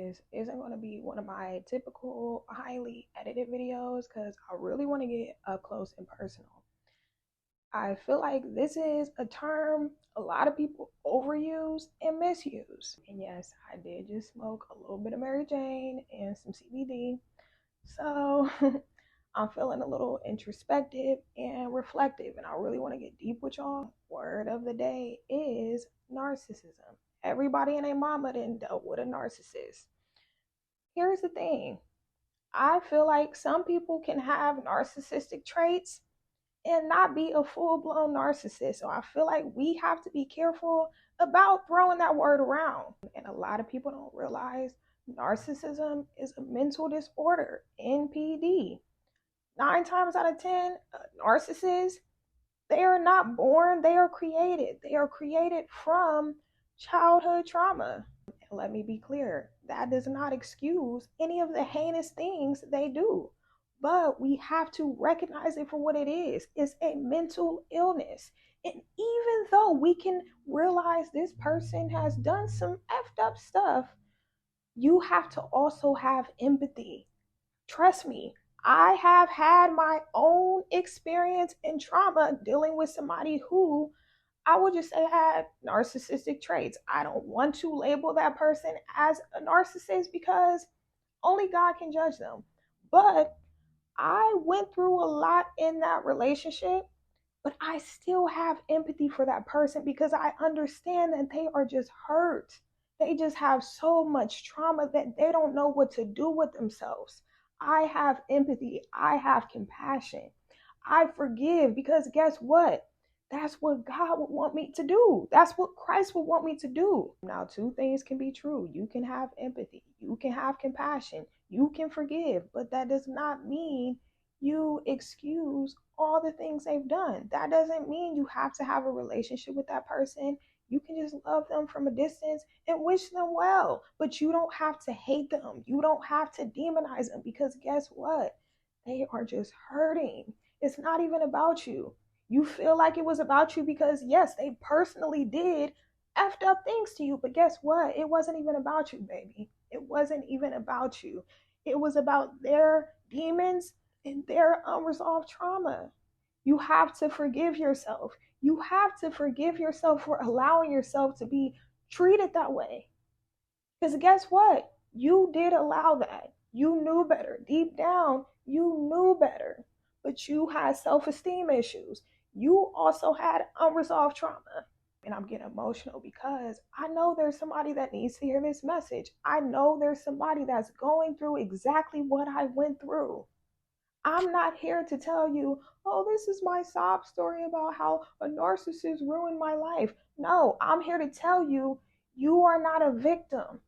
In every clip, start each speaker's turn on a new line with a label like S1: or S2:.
S1: this isn't going to be one of my typical highly edited videos because I really want to get up close and personal. I feel like this is a term a lot of people overuse and misuse. And yes, I did just smoke a little bit of Mary Jane and some CBD. So I'm feeling a little introspective and reflective, and I really want to get deep with y'all. Word of the day is narcissism. Everybody and their mama done dealt with a narcissist. Here's the thing. I feel like some people can have narcissistic traits and not be a full-blown narcissist. So I feel like we have to be careful about throwing that word around. And a lot of people don't realize narcissism is a mental disorder, NPD. 9 times out of 10, narcissists, they are not born, they are created. They are created from childhood trauma. And let me be clear, that does not excuse any of the heinous things they do. But we have to recognize it for what it is. It's a mental illness. And even though we can realize this person has done some effed up stuff, you have to also have empathy. Trust me, I have had my own experience and trauma dealing with somebody who I would just say had narcissistic traits. I don't want to label that person as a narcissist because only God can judge them. But I went through a lot in that relationship, but I still have empathy for that person because I understand that they are just hurt. They just have so much trauma that they don't know what to do with themselves. I have empathy. I have compassion. I forgive because guess what? That's what God would want me to do. That's what Christ would want me to do. Now, two things can be true. You can have empathy. You can have compassion. You can forgive, but that does not mean you excuse all the things they've done. That doesn't mean you have to have a relationship with that person. You can just love them from a distance and wish them well, but you don't have to hate them. You don't have to demonize them because guess what? They are just hurting. It's not even about you. You feel like it was about you because, yes, they personally did effed up things to you, but guess what? It wasn't even about you, baby. It wasn't even about you. It was about their demons and their unresolved trauma. You have to forgive yourself. You have to forgive yourself for allowing yourself to be treated that way. Because guess what? You did allow that. You knew better. Deep down, you knew better. But you had self esteem issues. You also had unresolved trauma. And I'm getting emotional because I know there's somebody that needs to hear this message. I know there's somebody that's going through exactly what I went through. I'm not here to tell you, oh, this is my sob story about how a narcissist ruined my life. No, I'm here to tell you, you are not a victim.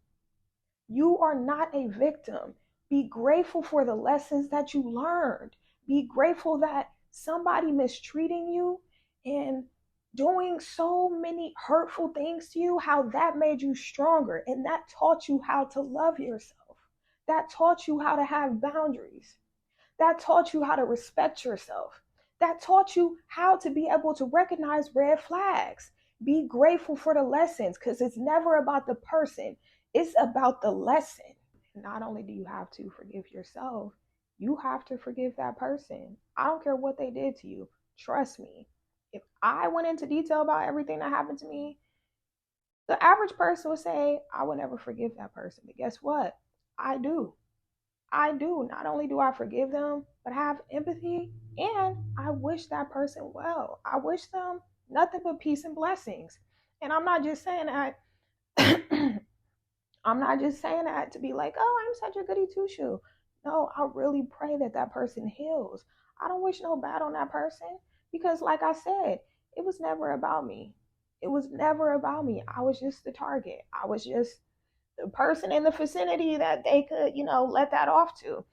S1: You are not a victim. Be grateful for the lessons that you learned. Be grateful that somebody mistreating you and doing so many hurtful things to you, how that made you stronger. And that taught you how to love yourself. That taught you how to have boundaries. That taught you how to respect yourself. That taught you how to be able to recognize red flags. Be grateful for the lessons because it's never about the person, it's about the lesson. Not only do you have to forgive yourself, you have to forgive that person. I don't care what they did to you. Trust me. If I went into detail about everything that happened to me, the average person would say, I would never forgive that person. But guess what? I do. I do. Not only do I forgive them, but I have empathy and I wish that person well. I wish them nothing but peace and blessings. And I'm not just saying that. I'm not just saying that to be like, oh, I'm such a goody two shoe. No, I really pray that that person heals. I don't wish no bad on that person because, like I said, it was never about me. It was never about me. I was just the target. I was just the person in the vicinity that they could, let that off to.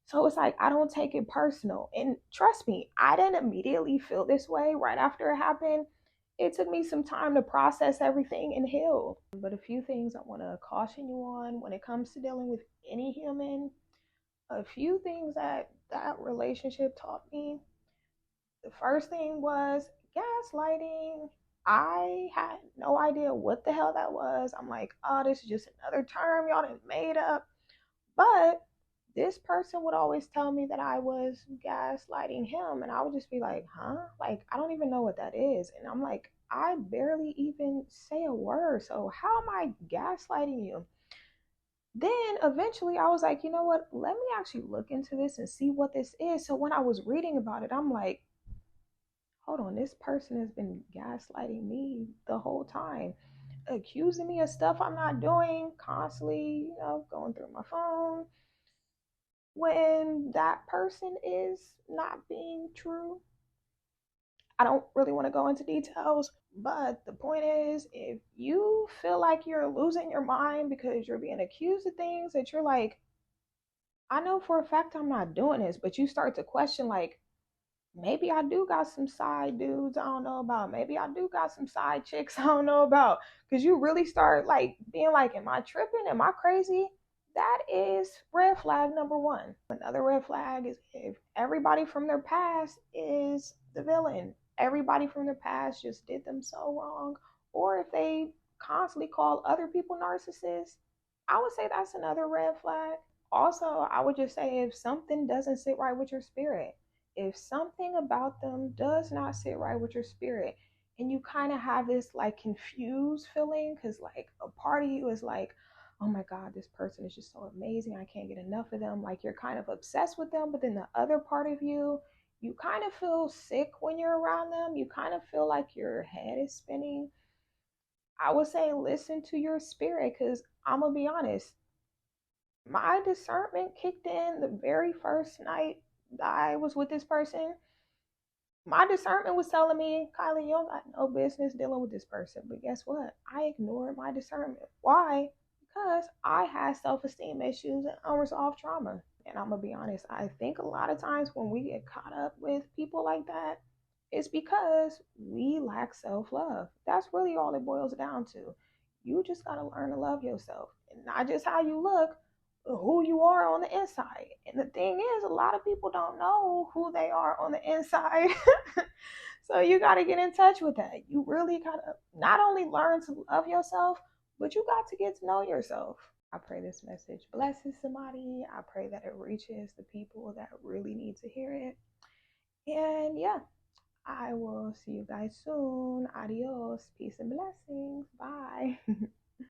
S1: So it's like, I don't take it personal. And trust me, I didn't immediately feel this way right after it happened. It took me some time to process everything and heal. But a few things I want to caution you on when it comes to dealing with any human, a few things that that relationship taught me. The first thing was gaslighting. I had no idea what the hell that was. I'm like, oh, this is just another term y'all done made up. But this person would always tell me that I was gaslighting him, and I would just be like, huh? Like, I don't even know what that is. And I'm like, I barely even say a word. So, how am I gaslighting you? Then eventually I was like, you know what? Let me actually look into this and see what this is. So, when I was reading about it, I'm like, hold on, this person has been gaslighting me the whole time, accusing me of stuff I'm not doing, constantly, going through my phone when that person is not being true. I don't really want to go into details, but the point is, if you feel like you're losing your mind because you're being accused of things that you're like, I know for a fact I'm not doing this, but you start to question, like, maybe I do got some side dudes I don't know about. Maybe I do got some side chicks I don't know about. Because you really start like being like, am I tripping? Am I crazy? That is red flag number one. Another red flag is if everybody from their past is the villain. Everybody from their past just did them so wrong. Or if they constantly call other people narcissists, I would say that's another red flag. Also, I would just say if something doesn't sit right with your spirit, if something about them does not sit right with your spirit, and you kind of have this like confused feeling because like a part of you is like, oh my god, this person is just so amazing, I can't get enough of them, like you're kind of obsessed with them. But then the other part of you kind of feel sick when you're around them. You kind of feel like your head is spinning. I would say listen to your spirit, because I'm gonna be honest, my discernment kicked in the very first night I was with this person. My discernment was telling me, Kylie, you don't got no business dealing with this person. But guess what? I ignored my discernment. Why? Because I had self esteem issues and unresolved trauma. And I'm going to be honest, I think a lot of times when we get caught up with people like that, it's because we lack self love. That's really all it boils down to. You just got to learn to love yourself, and not just how you look, but who you are on the inside. And the thing is, a lot of people don't know who they are on the inside. So you got to get in touch with that. You really got to not only learn to love yourself, but you got to get to know yourself. I pray this message blesses somebody. I pray that it reaches the people that really need to hear it. And yeah, I will see you guys soon. Adios. Peace and blessings. Bye.